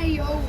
yo.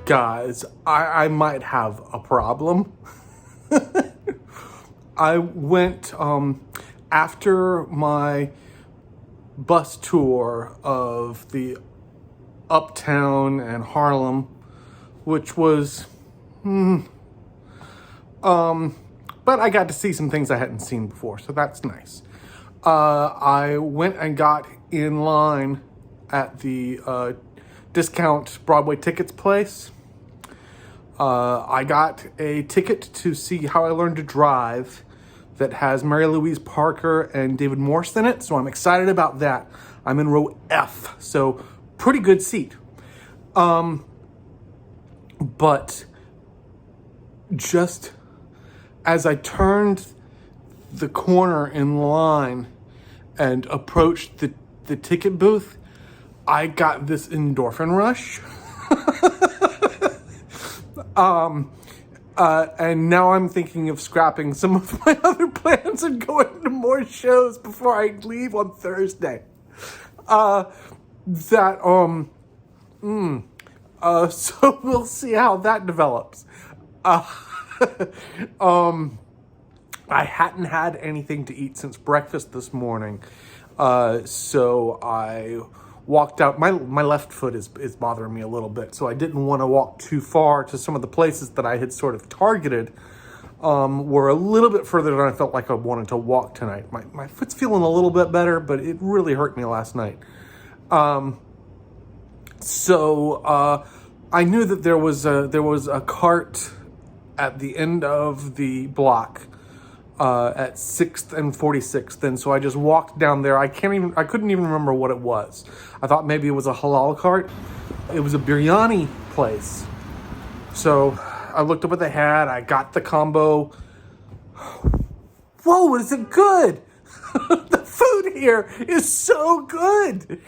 Guys, I might have a problem. I went, after my bus tour of the Uptown and Harlem, which was, but I got to see some things I hadn't seen before, so that's nice. I went and got in line at the discount Broadway tickets place. I got a ticket to see How I Learned to Drive that has Mary Louise Parker and David Morse in it, so I'm excited about that. I'm in row F, so pretty good seat. But just as I turned the corner in line and approached the ticket booth, I got this endorphin rush. And now I'm thinking of scrapping some of my other plans and going to more shows before I leave on Thursday. So we'll see how that develops. I hadn't had anything to eat since breakfast this morning. So I walked out. My left foot is bothering me a little bit, so I didn't want to walk too far to some of the places that I had sort of targeted. Were a little bit further than I felt like I wanted to walk tonight. My foot's feeling a little bit better, but it really hurt me last night. So I knew that there was a cart at the end of the block at 6th and 46th, and so I just walked down there. I couldn't even remember what it was. I thought maybe it was a halal cart. It was a biryani place. So I looked up what they had. I got the combo. Whoa, is it good? The food here is so good.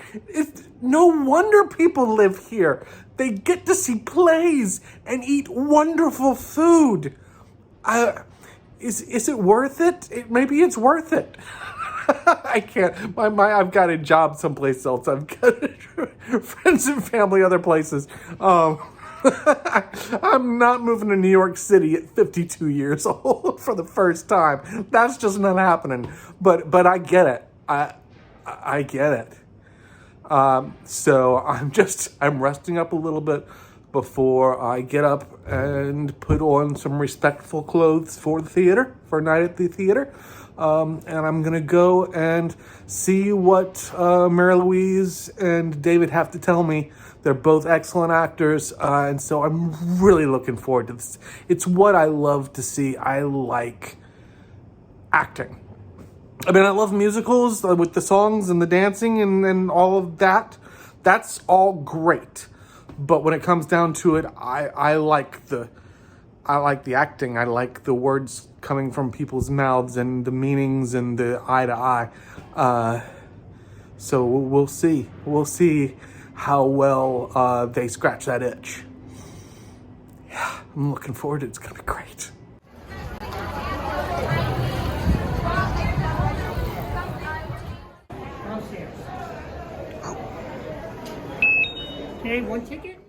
No wonder people live here. They get to see plays and eat wonderful food. Is it worth it? Maybe it's worth it. I can't. I've got a job someplace else. I've got friends and family other places. I'm not moving to New York City at 52 years old for the first time. That's just not happening. But I get it. I get it. So I'm resting up a little bit before I get up and put on some respectful clothes for the theater, for a night at the theater. And I'm going to go and see what Mary Louise and David have to tell me. They're both excellent actors, and so I'm really looking forward to this. It's what I love to see. I like acting. I mean, I love musicals with the songs and the dancing and all of that. That's all great. But when it comes down to it, I like the acting. I like the words coming from people's mouths and the meanings and the eye to eye. So we'll see. We'll see how well they scratch that itch. Yeah, I'm looking forward to it. It's going to be great. Okay, 1 ticket?